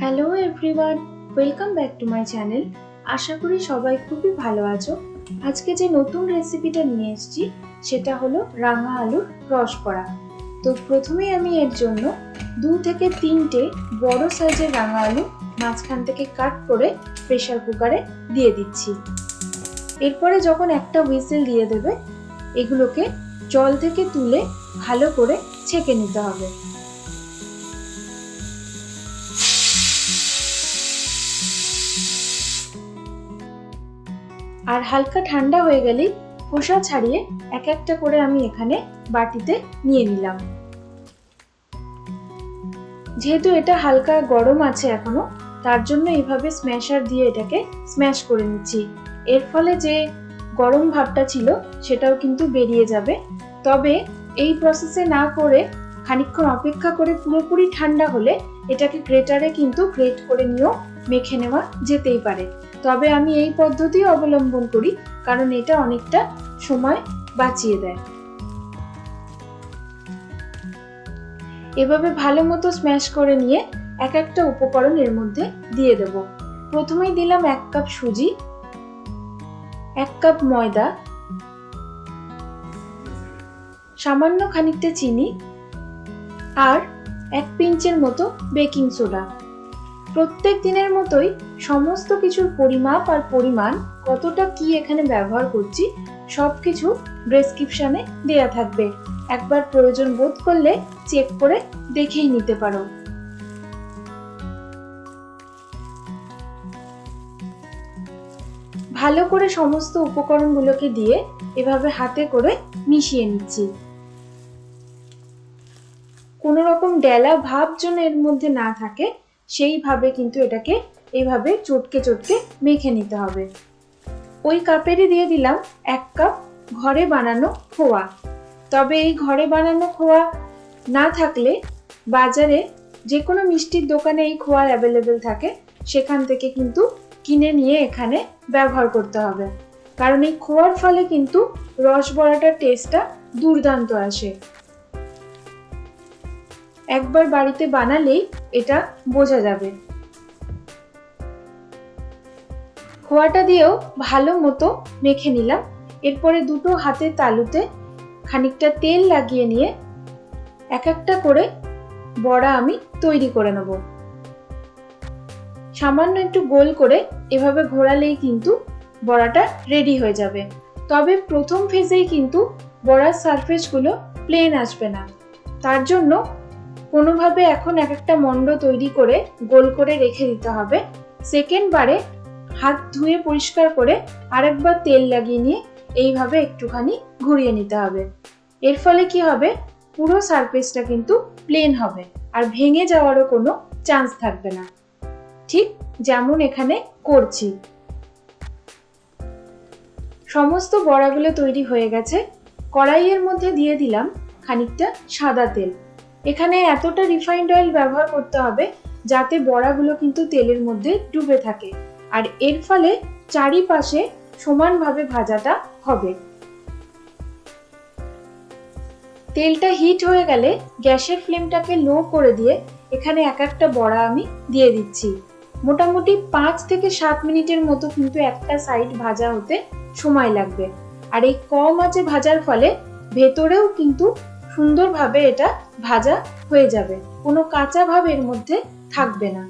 Hello everyone, welcome back to my channel. আশা করি সবাই খুবই ভালো আছো। আজকে যে নতুন রেসিপিটা নিয়ে এসেছি সেটা হলো রাঙা আলুর রস করা। তো প্রথমেই আমি এর জন্য 2 থেকে 3টে বড় সাইজের রাঙা আলু মাঝখান থেকে কাট করে প্রেসার কুকারে দিয়ে দিচ্ছি। এরপরে যখন একটা হুইসেল দিয়ে দেবে, এগুলোকে জল থেকে তুলে ভালো করে ছেঁকে নিতে হবে। আর হালকা ঠান্ডা হয়ে গেলেই খোসা ছাড়িয়ে এক একটা করে আমি এখানে বাটিতে নিয়ে নিলাম। যেহেতু এটা হালকা গরম আছে এখনো, তার জন্য এইভাবে স্ম্যাশার দিয়ে এটাকে স্ম্যাশ করে নিচ্ছি। এর ফলে যে গরম ভাবটা ছিল সেটাও কিন্তু বেরিয়ে যাবে। তবে এই প্রসেসে না করে খানিকক্ষণ অপেক্ষা করে পুরোপুরি ঠান্ডা হলে এটাকে গ্রেটারে কিন্তু গ্রেট করে নিয়েও মেখে নেওয়া যেতেই পারে। তবে আমি এই পদ্ধতি অবলম্বন করি কারণ এটা অনেকটা সময় বাঁচিয়ে দেয়। এভাবে ভালো মতো স্ম্যাশ করে নিয়ে এক একটা উপকরণ এর মধ্যে দিয়ে দেব। প্রথমেই দিলাম 1 কাপ সুজি, 1 কাপ ময়দা, সামান্য খানিকটা চিনি আর 1 পিঞ্চের মতো বেকিং সোডা। প্রত্যেক দিনের মতোই সমস্ত কিছুর পরিমাপ আর পরিমাণ কতটা কি এখানে ব্যবহার করছি সবকিছু ডেসক্রিপশনে দেয়া থাকবে। একবার প্রয়োজন বোধ করলে চেক করে দেখেই নিতে পারো। ভালো করে সমস্ত উপকরণগুলোকে দিয়ে এভাবে হাতে করে মিশিয়ে নিচ্ছি। কোনো রকম ডেলা ভাব যেন এর মধ্যে না থাকে সেইভাবে কিন্তু এটাকে এইভাবে চটকে চটকে মেখে নিতে হবে। ওই কাপেরই দিয়ে দিলাম 1 কাপ ঘরে বানানো খোয়া। তবে এই ঘরে বানানো খোয়া না থাকলে বাজারে যে কোনো মিষ্টির দোকানে এই খোয়া অ্যাভেলেবেল থাকে, সেখান থেকে কিন্তু কিনে নিয়ে এখানে ব্যবহার করতে হবে। কারণ এই খোয়ার ফলে কিন্তু রস বড়াটার টেস্টটা দুর্দান্ত আসে। একবার বাড়িতে বানালেই এটা বোঝা যাবে। খোয়াটা দিয়েও ভালো মতো মেখে নিলাম। এরপরে দুটো হাতের তালুতে খানিকটা তেল লাগিয়ে নিয়ে এক একটা করে বড়া আমি তৈরি করে নেব। সামান্য একটু গোল করে এভাবে ঘোরালেই কিন্তু বড়াটা রেডি হয়ে যাবে। তবে প্রথম ফেজেই কিন্তু বড়ার সারফেসগুলো প্লেন আসবে না, তার জন্য কোনোভাবে এখন এক একটা মন্ড তৈরি করে গোল করে রেখে দিতে হবে। সেকেন্ড বারে হাত ধুয়ে পরিষ্কার করে আরেকবার তেল লাগিয়ে নিয়ে এইভাবে একটুখানি ঘুরিয়ে নিতে হবে। এর ফলে কি হবে, পুরো সারফেসটা কিন্তু প্লেন হবে আর ভেঙে যাওয়ারও কোনো চান্স থাকবে না, ঠিক যেমন এখানে করছি। সমস্ত বড়াগুলো তৈরি হয়ে গেছে। কড়াইয়ের মধ্যে দিয়ে দিলাম খানিকটা সাদা তেল। এখানে এতটা রিফাইন্ড অয়েল ব্যবহার করতে হবে যাতে বড়াগুলো কিন্তু তেলের মধ্যে ডুবে থাকে, আর এর ফলে চারিপাশে সমানভাবে ভাজাটা হবে। তেলটা হিট হয়ে গেলে গ্যাসের ফ্লেমটাকে লো করে দিয়ে এখানে এক একটা বড়া আমি দিয়ে দিচ্ছি। মোটামুটি 5 থেকে 7 মিনিটের মতো কিন্তু একটা সাইড ভাজা হতে সময় লাগবে। আর এই কম আঁচে ভাজার ফলে ভেতরেও কিন্তু সুন্দরভাবে এটা ভাজা হয়ে যাবে, কোনো কাঁচা ভাব এর মধ্যে থাকবে না।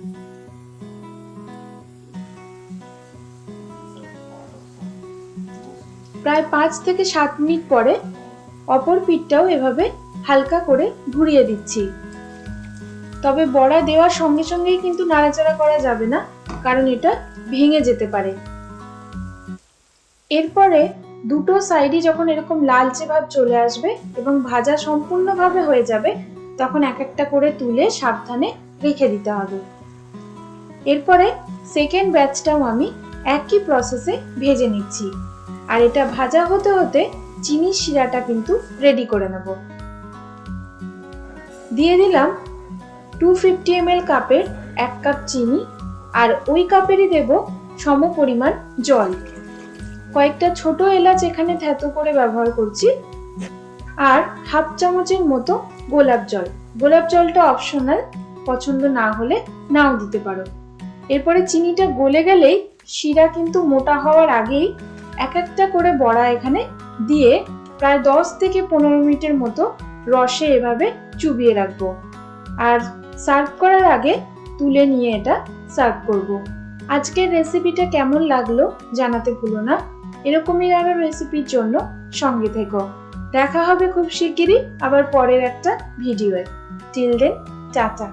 প্রায় 5 থেকে 7 মিনিট পরে অপর পিঠটাও এভাবে হালকা করে ঘুরিয়ে দিচ্ছি। তবে বড়া দেওয়ার সঙ্গে সঙ্গেই কিন্তু নাড়াচাড়া করা যাবে না, কারণ এটা ভেঙে যেতে পারে। এরপরে দুটো সাইডই যখন এরকম লালচে ভাব চলে আসবে এবং ভাজা সম্পূর্ণভাবে হয়ে যাবে, তখন এক একটা করে তুলে সাবধানে রেখে দিতে হবে। এরপরে সেকেন্ড ব্যাচটাও আমি একই প্রসেসে ভেজে নিচ্ছি। আর এটা ভাজা হতে হতে চিনির শিরাটা কিন্তু রেডি করে নেব। দিয়ে দিলাম 250 ml কাপের 1 কাপ চিনি, আর ওই কাপেরই দেব সম পরিমাণ জল। কয়েকটা ছোট এলাচ এখানে থেতো করে ব্যবহার করছি, আর হাফ চামচের মতো গোলাপ জল। গোলাপ জলটা অপশনাল, পছন্দ না হলে নাও দিতে পারো। এরপরে চিনিটা গলে গেলেই শিরা কিন্তু মোটা হওয়ার আগেই এক একটা করে বড়া এখানে দিয়ে প্রায় 10 থেকে 15 মিনিটের মতো রসে এভাবে চুবিয়ে রাখবো। আর সার্ভ করার আগে তুলে নিয়ে এটা সার্ভ করব। আজকের রেসিপিটা কেমন লাগলো জানাতে ভুলো না। এরকমই আরো রেসিপির জন্য সঙ্গে থেকো। দেখা হবে খুব শিগগিরই আবার পরের একটা ভিডিওয়ে। Till then, tata.